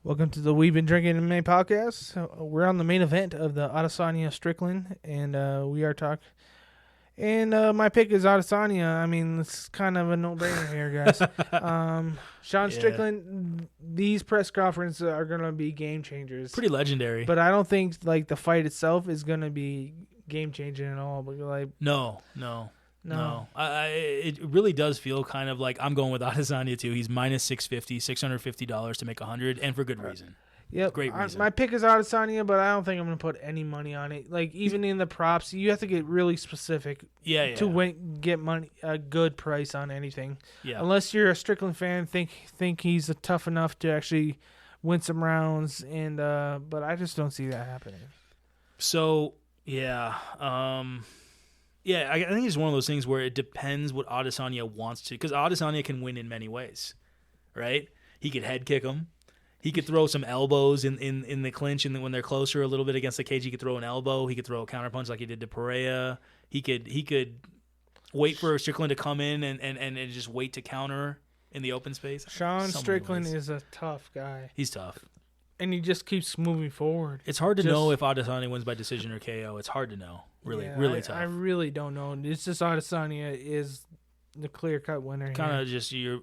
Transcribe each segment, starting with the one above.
Welcome to the We've Been Drinking MMA podcast. We're on the main event of the Adesanya Strickland, and we are talking. And my pick is Adesanya. I mean, it's kind of a no-brainer here, guys. Sean Strickland, these press conferences are going to be game changers. Pretty legendary. But I don't think like the fight itself is going to be game changing at all. But like, No. It really does feel kind of like I'm going with Adesanya too. He's minus $650 to make 100, and for good reason. Yep, great reason. My pick is Adesanya, but I don't think I'm going to put any money on it. Like even in the props, you have to get really specific. To get money, a good price on anything. Yeah. Unless you're a Strickland fan, think he's tough enough to actually win some rounds, and but I just don't see that happening. So yeah. Yeah, I think it's one of those things where it depends what Adesanya wants to, because Adesanya can win in many ways, right? He could head kick him. He could throw some elbows in the clinch, and when they're closer a little bit against the cage, he could throw an elbow. He could throw a counterpunch like he did to Pereira. He could wait for Strickland to come in and just wait to counter in the open space. Sean Strickland is a tough guy. He's tough. And he just keeps moving forward. It's hard to know if Adesanya wins by decision or KO. It's hard to know. Really tough. I really don't know. It's just Adesanya is the clear-cut winner. Kind of just you're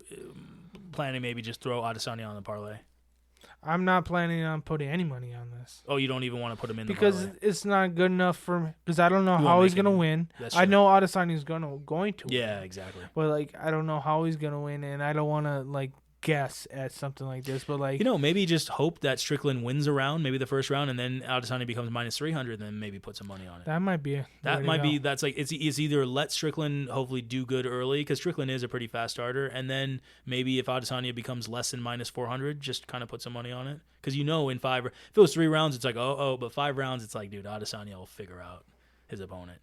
planning maybe just throw Adesanya on the parlay. I'm not planning on putting any money on this. Oh, you don't even want to put him in because the parlay? It's not good enough for me. Because I don't know how he's going to win. I know Adesanya's going to win. Yeah, exactly. But like I don't know how he's going to win, and I don't want to like guess at something like this, but like maybe just hope that Strickland wins a round, maybe the first round, and then Adesanya becomes minus 300, and then maybe put some money on it. That might be that's like it's either let Strickland hopefully do good early, because Strickland is a pretty fast starter, and then maybe if Adesanya becomes less than minus 400, just kind of put some money on it, because in 5, if it was 3 rounds it's like but 5 rounds it's like, dude, Adesanya will figure out his opponent.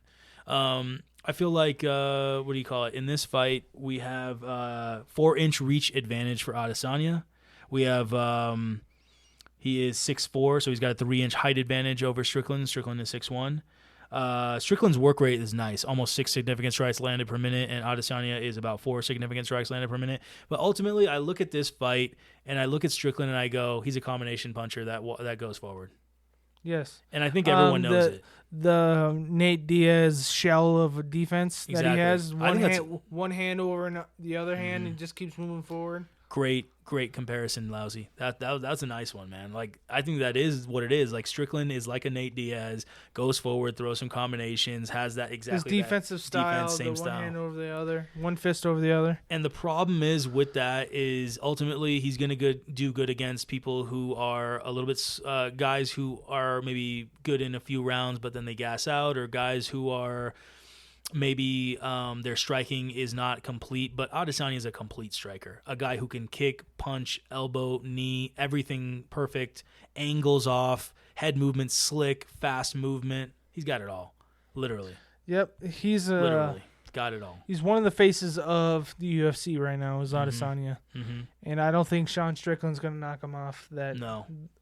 I feel like, in this fight, we have 4-inch reach advantage for Adesanya. We have, he is 6'4", so he's got a 3-inch height advantage over Strickland. Strickland is 6'1". Strickland's work rate is nice, almost 6 significant strikes landed per minute, and Adesanya is about 4 significant strikes landed per minute. But ultimately, I look at this fight, and I look at Strickland, and I go, he's a combination puncher that goes forward. Yes. And I think everyone knows it. The Nate Diaz shell of a defense that he has, one hand over the other hand, and just keeps moving forward. Great comparison, Lousy. That's a nice one, man. Like, I think that is what it is. Like, Strickland is like a Nate Diaz, goes forward, throws some combinations, has that exactly his defensive style, same the style. One hand over the other, one fist over the other. And the problem is with that is ultimately he's going to do good against people who are a little bit guys who are maybe good in a few rounds, but then they gas out, or guys who are maybe their striking is not complete, but Adesanya is a complete striker. A guy who can kick, punch, elbow, knee, everything perfect, angles off, head movement slick, fast movement. He's got it all, literally. Yep, he's literally got it all. He's one of the faces of the UFC right now, is Adesanya. Mm-hmm. And I don't think Sean Strickland's going to knock him off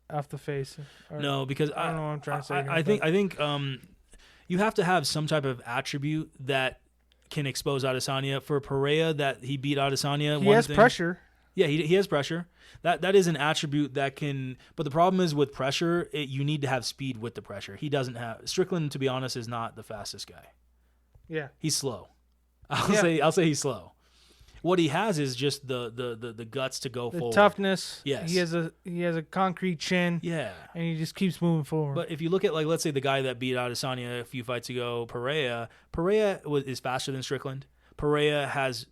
off the face. No, because I don't know what I'm trying to say. I think you have to have some type of attribute that can expose Adesanya. For Pereira, that he beat Adesanya. He has pressure. Yeah, he has pressure. That is an attribute that can. But the problem is with pressure, you need to have speed with the pressure. He doesn't have. Strickland, to be honest, is not the fastest guy. Yeah, he's slow. I'll say he's slow. What he has is just the guts to go forward. Toughness. Yes. He has a concrete chin. Yeah. And he just keeps moving forward. But if you look at, like, let's say the guy that beat Adesanya a few fights ago, Pereira is faster than Strickland. Pereira has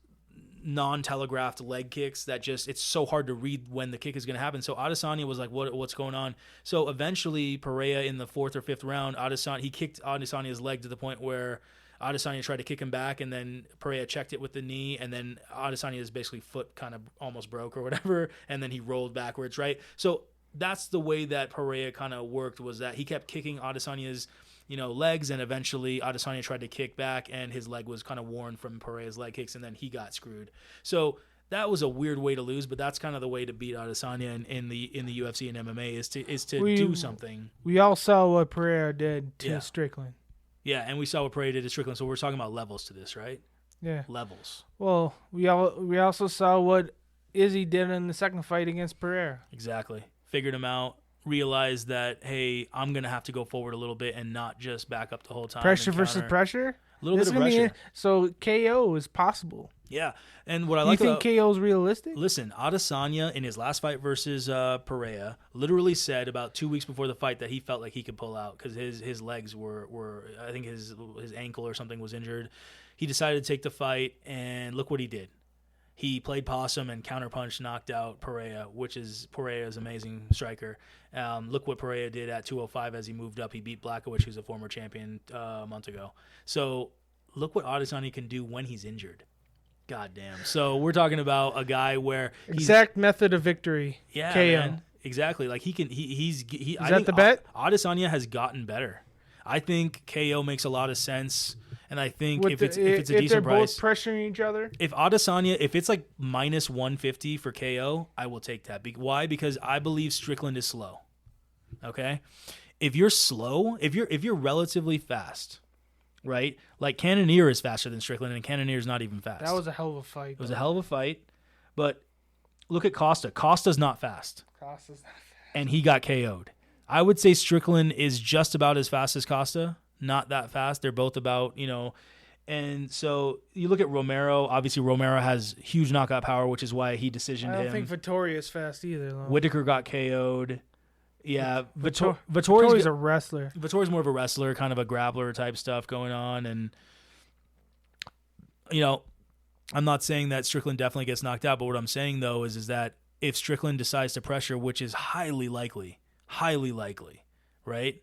non-telegraphed leg kicks that it's so hard to read when the kick is going to happen. So Adesanya was like, what's going on? So eventually Pereira in the 4th or 5th round, he kicked Adesanya's leg to the point where Adesanya tried to kick him back, and then Pereira checked it with the knee, and then Adesanya's basically foot kind of almost broke or whatever, and then he rolled backwards, right? So that's the way that Pereira kind of worked, was that he kept kicking Adesanya's legs, and eventually Adesanya tried to kick back, and his leg was kind of worn from Pereira's leg kicks, and then he got screwed. So that was a weird way to lose, but that's kind of the way to beat Adesanya in the UFC and MMA is to do something. We all saw what Pereira did to Strickland. Yeah, and we saw what Pereira did to Strickland, so we're talking about levels to this, right? Yeah. Levels. Well, we also saw what Izzy did in the second fight against Pereira. Exactly. figured him out, realized that, hey, I'm going to have to go forward a little bit and not just back up the whole time. Pressure versus pressure? A little bit of pressure. So KO is possible. Yeah. And what I like about... You think KO is realistic? Listen, Adesanya in his last fight versus Pereira literally said about 2 weeks before the fight that he felt like he could pull out because his legs were I think his ankle or something was injured. He decided to take the fight, and look what he did. He played possum and counterpunch, knocked out Pereira, which is Pereira's amazing striker. Look what Pereira did at 205 as he moved up. He beat Blachowicz, who's a former champion a month ago. So look what Adesanya can do when he's injured. God damn. So we're talking about a guy where exact method of victory. Yeah, KO. Man, exactly. Like he's. Is that the bet? Adesanya has gotten better. I think KO makes a lot of sense. And I think if it's a decent price, both pressuring each other. If Adesanya, if it's like minus 150 for KO, I will take that. Why? Because I believe Strickland is slow. Okay, if you're slow, if you're relatively fast, right? Like Cannonier is faster than Strickland, and Cannonier is not even fast. That was a hell of a fight. It was a hell of a fight, but look at Costa. Costa's not fast. And he got KO'd. I would say Strickland is just about as fast as Costa. Not that fast. They're both about, and so you look at Romero. Obviously, Romero has huge knockout power, which is why he decisioned him. I don't think Vittoria's fast either, though. Whitaker got KO'd. Yeah, Vittori's a wrestler. Vittori's more of a wrestler, kind of a grappler type stuff going on. And, I'm not saying that Strickland definitely gets knocked out, but what I'm saying, though, is that if Strickland decides to pressure, which is highly likely, right?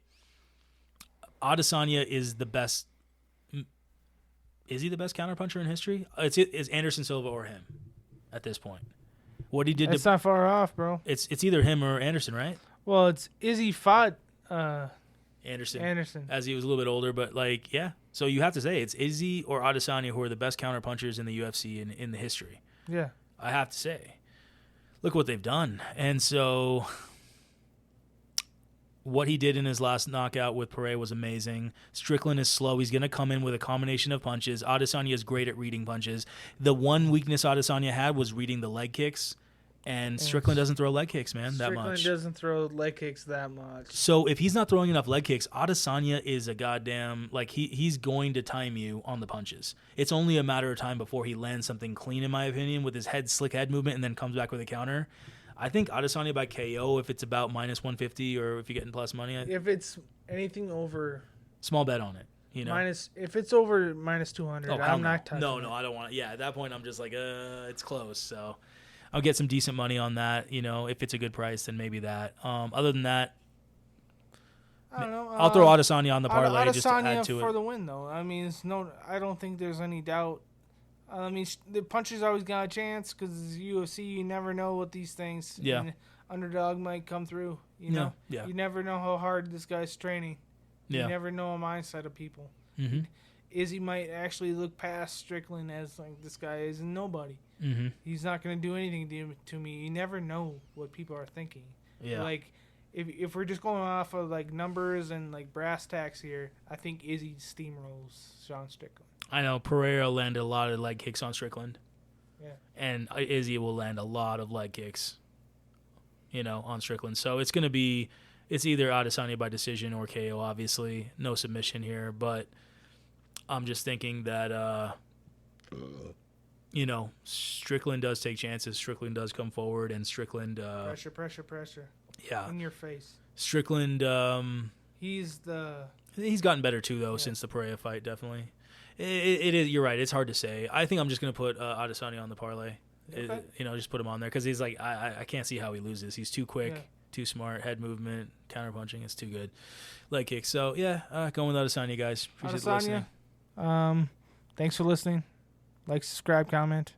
Adesanya is the best. Is he the best counterpuncher in history? It's Anderson Silva or him at this point. What he did. It's not far off, bro. It's either him or Anderson, right? Well, it's Izzy fought Anderson as he was a little bit older, but yeah. So you have to say it's Izzy or Adesanya who are the best counterpunchers in the UFC in the history. Yeah, I have to say. Look what they've done, and so. What he did in his last knockout with Pereira was amazing. Strickland is slow. He's going to come in with a combination of punches. Adesanya is great at reading punches. The one weakness Adesanya had was reading the leg kicks, and Strickland doesn't throw leg kicks, man, that much. Strickland doesn't throw leg kicks that much. So if he's not throwing enough leg kicks, Adesanya is a goddamn, he's going to time you on the punches. It's only a matter of time before he lands something clean, in my opinion, with his slick head movement and then comes back with a counter. I think Adesanya by KO if it's about minus 150 or if you're getting plus money. If it's anything over... Small bet on it, if it's over minus 200, I'm not touching it. No, I don't want it. Yeah, at that point, I'm just like, it's close. So I'll get some decent money on that. If it's a good price, then maybe that. Other than that, I don't know. I'll throw Adesanya on the parlay just to add to it. For the win, though. I mean, I don't think there's any doubt. I mean, the puncher's always got a chance because UFC, you never know what these things. Yeah. And underdog might come through. You never know how hard this guy's training. You never know a mindset of people. Mm-hmm. Izzy might actually look past Strickland as this guy is nobody. Mm-hmm. He's not going to do anything to me. You never know what people are thinking. Yeah. If we're just going off of numbers and brass tacks here, I think Izzy steamrolls Sean Strickland. I know Pereira landed a lot of leg kicks on Strickland. Yeah. And Izzy will land a lot of leg kicks, on Strickland. So it's going to be, it's either Adesanya by decision or KO, obviously. No submission here, but I'm just thinking that, Strickland does take chances. Strickland does come forward, and Strickland... Pressure. Yeah. In your face. Strickland... He's gotten better, too, though, since the Pereira fight, definitely. It is. You're right. It's hard to say. I think I'm just going to put Adesanya on the parlay. Okay. Just put him on there because he's I can't see how he loses. He's too quick, too smart, head movement, counter punching. It's too good. Leg kicks. So, going with Adesanya, guys. Appreciate the listening. Thanks for listening. Like, subscribe, comment.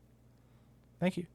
Thank you.